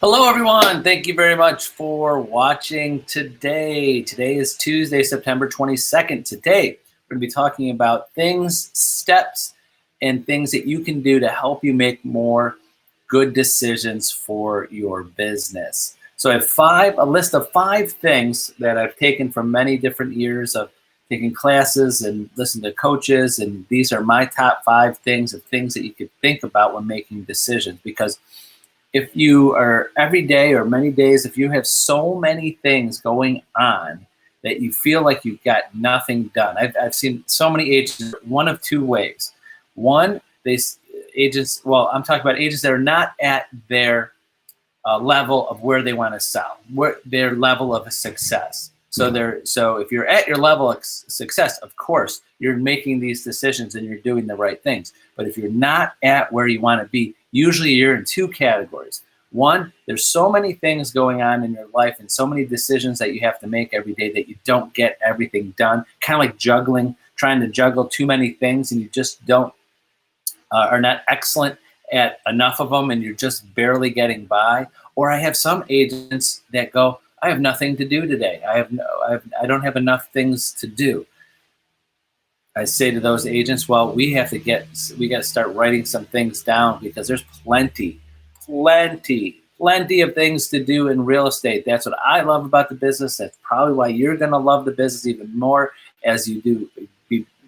Hello, everyone. Thank you very much for watching today. Today is Tuesday, September 22nd. Today, we're going to be talking about things, steps, and things that you can do to help you make more good decisions for your business. So I have a list of 5 things that I've taken from many different years of taking classes and listening to coaches. And these are my top 5 things of things that you could think about when making decisions. Because if you are every day or many days, if you have so many things going on that you feel like you've got nothing done. I've seen so many agents one of 2 ways. One, I'm talking about agents that are not at their level of where they want to sell, where their level of success. So if you're at your level of success, of course, you're making these decisions and you're doing the right things. But if you're not at where you want to be, usually you're in 2 categories. One, there's so many things going on in your life and so many decisions that you have to make every day that you don't get everything done. Kind of like juggling, trying to juggle too many things, and you just don't are not excellent at enough of them, and you're just barely getting by. Or I have some agents that go, I have nothing to do today. I don't have enough things to do. I say to those agents, well, we got to start writing some things down, because there's plenty of things to do in real estate. That's what I love about the business. That's probably why you're going to love the business even more as you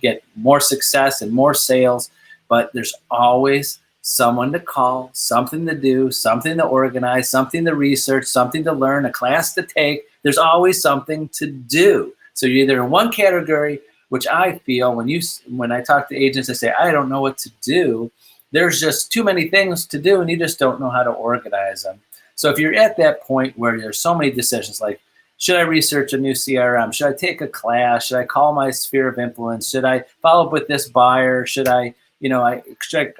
get more success and more sales. But there's always someone to call, something to do, something to organize, something to research, something to learn, a class to take. There's always something to do. So you're either in one category, which I feel when I talk to agents, I say, I don't know what to do. There's just too many things to do, and you just don't know how to organize them. So if you're at that point where there's so many decisions, like, should I research a new CRM? Should I take a class? Should I call my sphere of influence? Should I follow up with this buyer? Should I,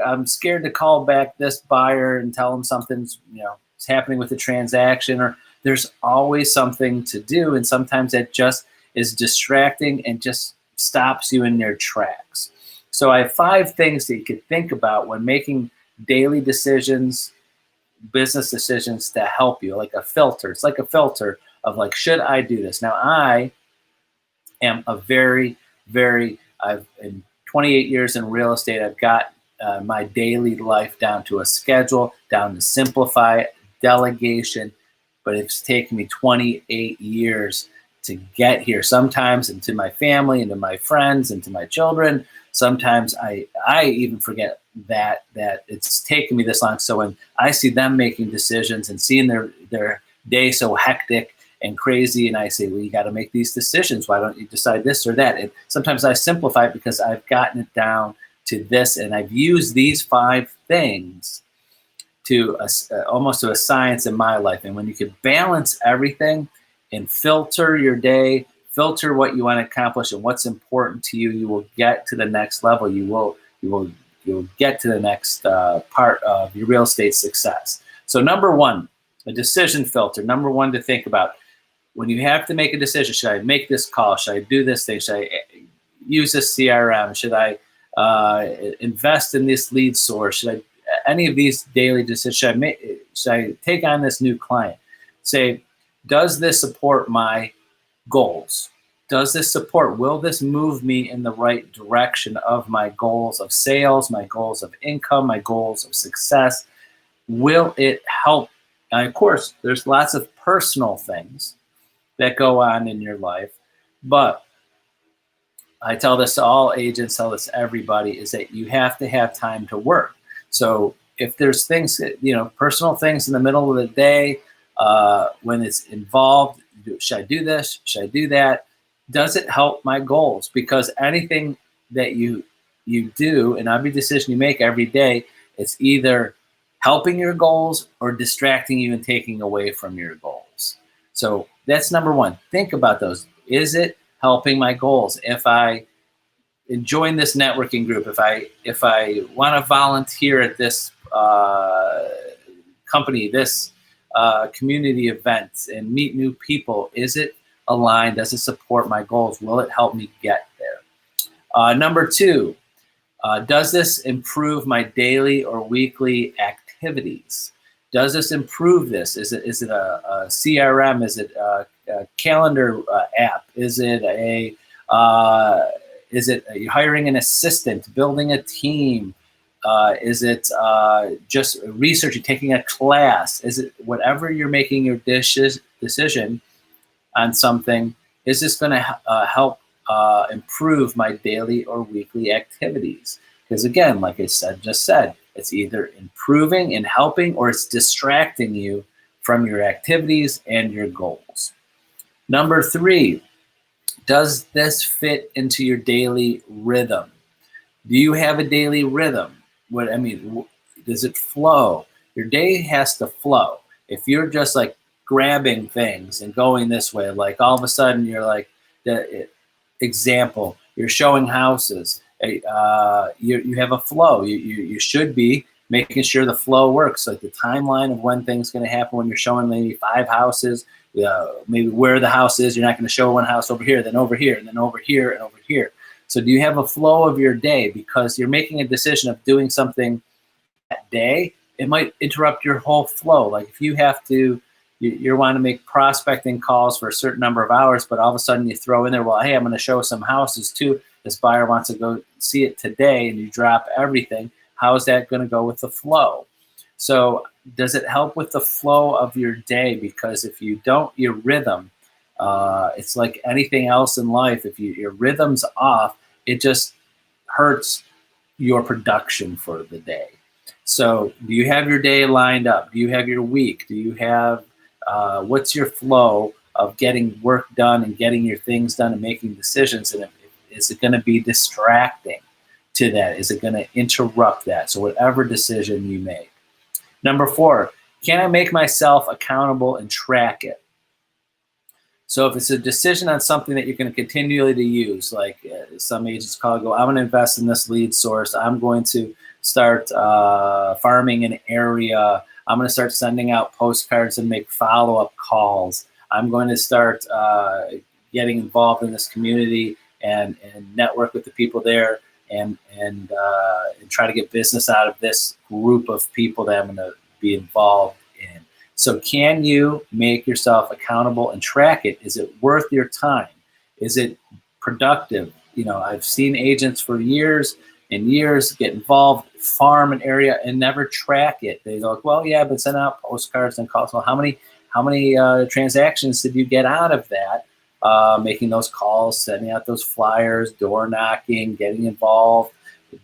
I'm scared to call back this buyer and tell them something's, is happening with the transaction. Or there's always something to do, and sometimes it just is distracting and just stops you in your tracks. So I have 5 things that you could think about when making daily decisions, business decisions, to help you, like a filter. It's like a filter of, like, should I do this? Now, I am a I've in 28 years in real estate, I've got my daily life down to a schedule, down to simplify, delegation, but it's taken me 28 years to get here. Sometimes, and to my family and to my friends and to my children, sometimes I even forget that it's taken me this long. So when I see them making decisions and seeing their day so hectic and crazy, and I say, well, you got to make these decisions. Why don't you decide this or that? And sometimes I simplify it because I've gotten it down to this, and I've used these 5 things to almost to a science in my life. And when you can balance everything and filter your day, filter what you want to accomplish and what's important to you, you will get to the next level. You'll get to the next part of your real estate success. So number 1, a decision filter. Number 1 to think about when you have to make a decision: should I make this call? Should I do this thing? Should I use this CRM? Should I invest in this lead source? Should I any of these daily decisions? Should I take on this new client? Say, does this support my goals? Will this move me in the right direction of my goals of sales, my goals of income, my goals of success? Will it help? And of course, there's lots of personal things that go on in your life, but I tell this to all agents, tell this to everybody, is that you have to have time to work. So if there's things, personal things in the middle of the day, when it's involved, should I do this? Should I do that? Does it help my goals? Because anything that you do and every decision you make every day, it's either helping your goals or distracting you and taking away from your goals. So that's number 1. Think about those. Is it helping my goals? If I join this networking group, if I want to volunteer at this company, this community events, and meet new people, is it aligned? Does it support my goals? Will it help me get there? Number 2, does this improve my daily or weekly activities? Does this improve this? Is it a CRM? Is it a calendar app? Is it you're hiring an assistant, building a team? Is it just researching, taking a class? Is it whatever you're making your decision on something? Is this going to help improve my daily or weekly activities? Because again, like I just said, it's either improving and helping, or it's distracting you from your activities and your goals. Number 3, does this fit into your daily rhythm? Do you have a daily rhythm? Does it flow? Your day has to flow. If you're just like grabbing things and going this way, like all of a sudden you're like, example, you're showing houses. You have a flow. You should be making sure the flow works. Like the timeline of when things going to happen when you're showing maybe 5 houses, maybe where the house is. You're not going to show one house over here, then over here, and then over here, and over here. So do you have a flow of your day? Because you're making a decision of doing something that day, it might interrupt your whole flow. Like if you have to, you want to make prospecting calls for a certain number of hours, but all of a sudden you throw in there, well, hey, I'm going to show some houses too. This buyer wants to go see it today, and you drop everything. How is that going to go with the flow? So does it help with the flow of your day? Because if you don't, your rhythm, it's like anything else in life. If your rhythm's off, it just hurts your production for the day. So do you have your day lined up? Do you have your week? Do you have, what's your flow of getting work done and getting your things done and making decisions? And is it going to be distracting to that? Is it going to interrupt that? So whatever decision you make. Number 4, can I make myself accountable and track it? So if it's a decision on something that you're going to continually to use, like some agents call it, I'm going to invest in this lead source. I'm going to start farming an area. I'm going to start sending out postcards and make follow-up calls. I'm going to start getting involved in this community and network with the people there and try to get business out of this group of people that I'm going to be involved in. So can you make yourself accountable and track it? Is it worth your time? Is it productive? I've seen agents for years and years get involved, farm an area, and never track it. They go, well, yeah, I've been sending out postcards and calls. Well, how many transactions did you get out of that? Making those calls, sending out those flyers, door knocking, getting involved,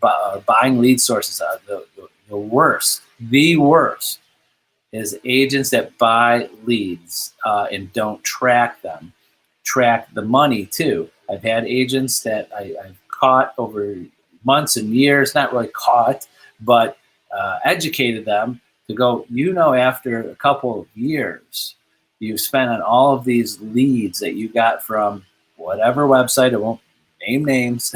buying lead sources. The worst is agents that buy leads and don't track them. Track the money too. I've had agents that I've caught over months and years, not really caught, but educated them to go, after a couple of years, you've spent on all of these leads that you got from whatever website, I won't name names,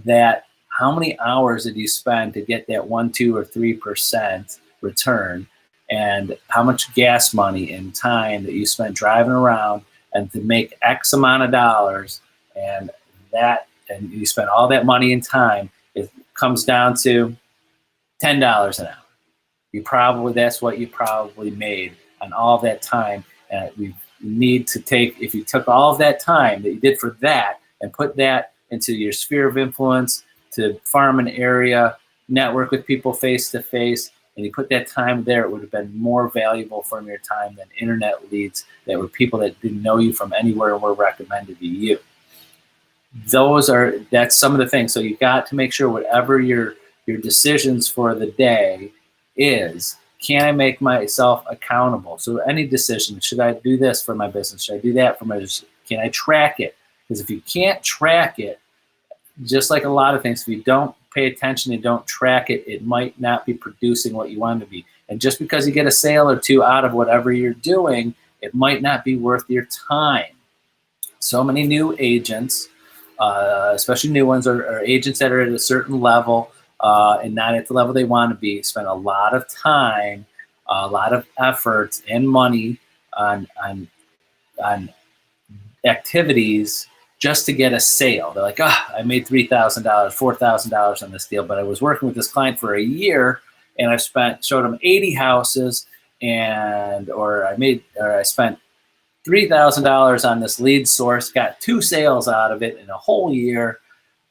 that how many hours did you spend to get that 1, 2, or 3% return, and how much gas money and time that you spent driving around and to make X amount of dollars, and you spent all that money and time, it comes down to $10 an hour. That's what you probably made on all of that time. And we need to if you took all of that time that you did for that and put that into your sphere of influence to farm an area, network with people face to face, and you put that time there, it would have been more valuable from your time than internet leads that were people that didn't know you from anywhere and were recommended to you. That's some of the things. So you got to make sure whatever your decisions for the day is, can I make myself accountable? So any decision, should I do this for my business? Should I do that for my business? Can I track it? Because if you can't track it, just like a lot of things, if you don't pay attention and don't track it, it might not be producing what you want it to be. And just because you get a sale or two out of whatever you're doing, it might not be worth your time. So many new agents, especially new ones, or agents that are at a certain level and not at the level they want to be, spend a lot of time, a lot of effort and money on activities just to get a sale. They're like, I made $3,000, $4,000 on this deal, but I was working with this client for a year and showed them 80 houses, or I spent $3,000 on this lead source, got 2 sales out of it in a whole year,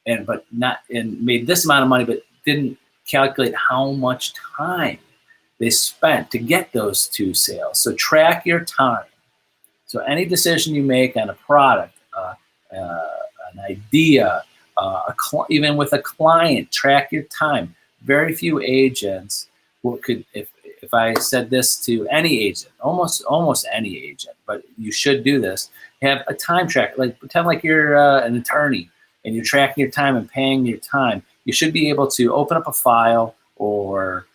and made this amount of money, but didn't calculate how much time they spent to get those 2 sales. So track your time. So any decision you make on a product, an idea, even with a client, track your time. Very few agents could, if I said this to any agent, almost any agent, but you should do this, have a time track. Like pretend like you're an attorney and you're tracking your time and paying your time. You should be able to open up a file or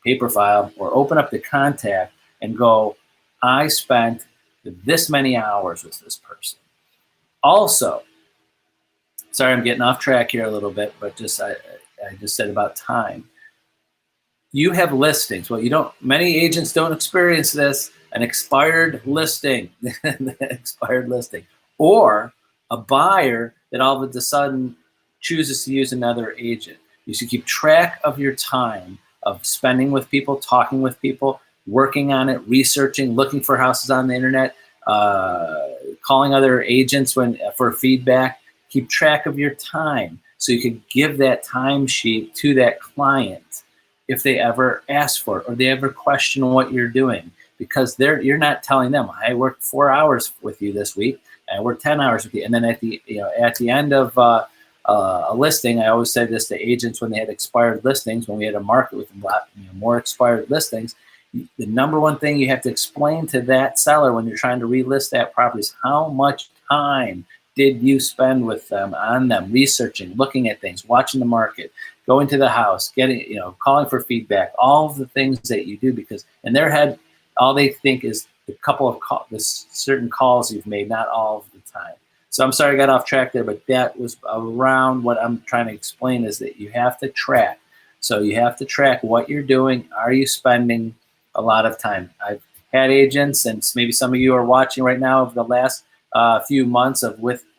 paper file, or open up the contact and go, I spent this many hours with this person. Also, sorry, I'm getting off track here a little bit, but I just said about time. You have listings. Well, many agents don't experience this, an expired listing, or a buyer that all of a sudden chooses to use another agent. You should keep track of your time of spending with people, talking with people, working on it, researching, looking for houses on the internet, calling other agents for feedback. Keep track of your time so you can give that timesheet to that client if they ever ask for it or they ever question what you're doing, because you're not telling them, I worked 4 hours with you this week, I worked 10 hours with you, and then at the end of a listing, I always say this to agents when they had expired listings, when we had a market with more expired listings, the number one thing you have to explain to that seller when you're trying to relist that property is how much time did you spend with them, on them, researching, looking at things, watching the market, going to the house, calling for feedback, all of the things that you do, because in their head, all they think is the couple of certain calls you've made, not all of the time. So I'm sorry I got off track there, but that was around what I'm trying to explain, is that you have to track. So you have to track what you're doing. Are you spending a lot of time? I've had agents, and maybe some of you are watching right now, over the last few months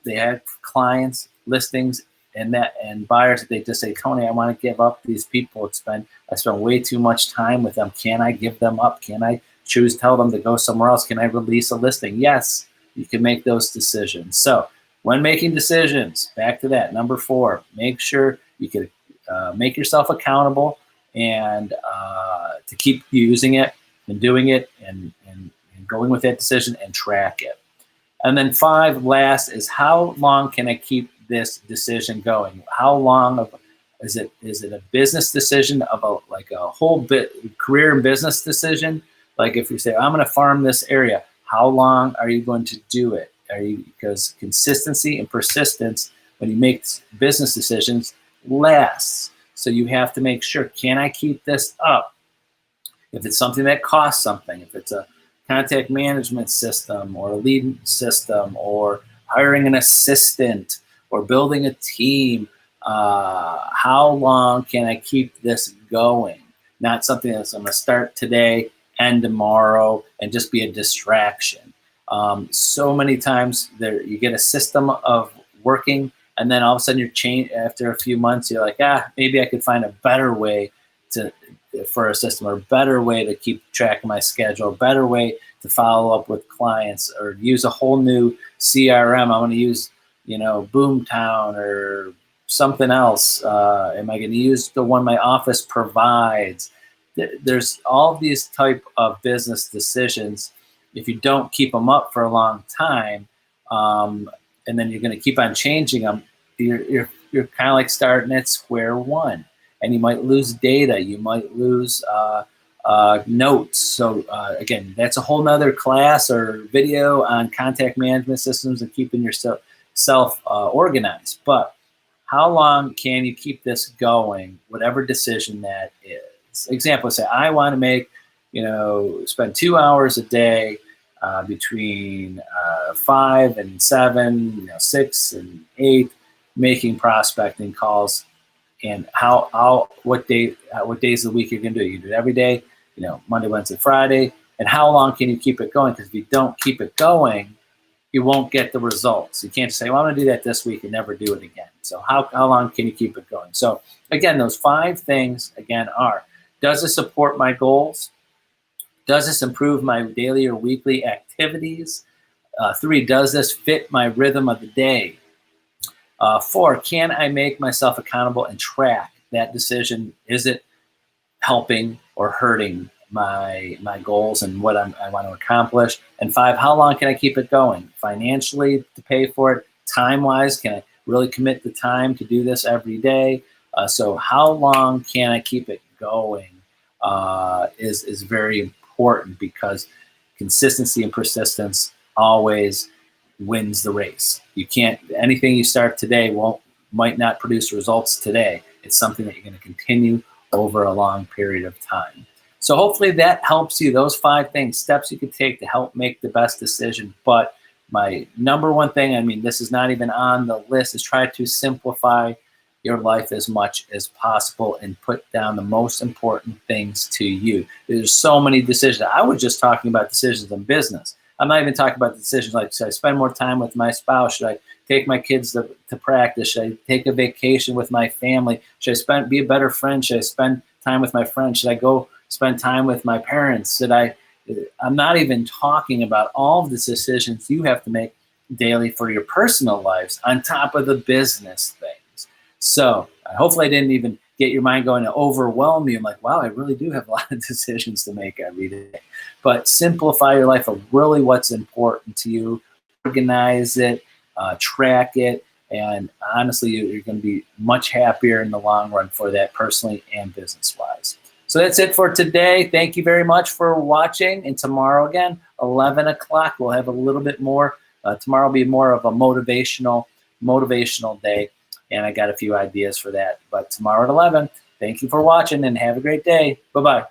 they had clients, listings, and buyers that they just say, Tony, I want to give up these people. I spend way too much time with them. Can I give them up? Can I tell them to go somewhere else? Can I release a listing? Yes, you can make those decisions. So when making decisions, back to that, number 4, make sure you can make yourself accountable and to keep using it and doing it and going with that decision and track it. And then 5, last, is how long can I keep this decision going? How long is it a business decision of a whole career and business decision? Like if you say, I'm going to farm this area, how long are you going to do it? Because consistency and persistence when you make business decisions lasts. So you have to make sure, can I keep this up? If it's something that costs something, if it's a contact management system or a lead system or hiring an assistant or building a team, how long can I keep this going? Not something that's I'm going to start today, end tomorrow, and just be a distraction. So many times you get a system of working, and then all of a sudden after a few months, you're like, maybe I could find a better way for a system, or a better way to keep track of my schedule, a better way to follow up with clients, or use a whole new CRM. I want to use, Boomtown or something else. Am I going to use the one my office provides? There's all these type of business decisions. If you don't keep them up for a long time, and then you're going to keep on changing them, you're kind of like starting at square one. And you might lose data, you might lose notes. So again, that's a whole nother class or video on contact management systems and keeping yourself organized. But how long can you keep this going, whatever decision that is? Example, say I want to make, spend 2 hours a day between 5 and 7, 6 and 8, making prospecting calls. And what days of the week you're going to do? You do it every day, Monday, Wednesday, Friday. And how long can you keep it going? Because if you don't keep it going, you won't get the results. You can't just say, well, I'm going to do that this week and never do it again. So how long can you keep it going? So again, those 5 things, again, are Does this support my goals? Does this improve my daily or weekly activities? 3, does this fit my rhythm of the day? 4, can I make myself accountable and track that decision? Is it helping or hurting my goals and what I want to accomplish? And 5, how long can I keep it going? Financially to pay for it, time-wise, can I really commit the time to do this every day? So how long can I keep it going is very important, because consistency and persistence always wins the race. You can't, anything you start today might not produce results today. It's something that you're going to continue over a long period of time. So hopefully that helps you. Those 5 things, steps you could take to help make the best decision. But my number one thing, I mean, this is not even on the list, is try to simplify your life as much as possible and put down the most important things to you. There's so many decisions. I was just talking about decisions in business. I'm not even talking about decisions like, should I spend more time with my spouse? Should I take my kids to practice? Should I take a vacation with my family? Should I be a better friend? Should I spend time with my friends? Should I go spend time with my parents? I'm not even talking about all of the decisions you have to make daily for your personal lives on top of the business things. So hopefully I didn't even get your mind going to overwhelm you. I'm like, wow, I really do have a lot of decisions to make every day. But simplify your life of really what's important to you. Organize it, track it, and honestly, you're going to be much happier in the long run for that, personally and business-wise. So that's it for today. Thank you very much for watching. And tomorrow again, 11 o'clock, we'll have a little bit more. Tomorrow will be more of a motivational day. And I got a few ideas for that. But tomorrow at 11, thank you for watching and have a great day. Bye-bye.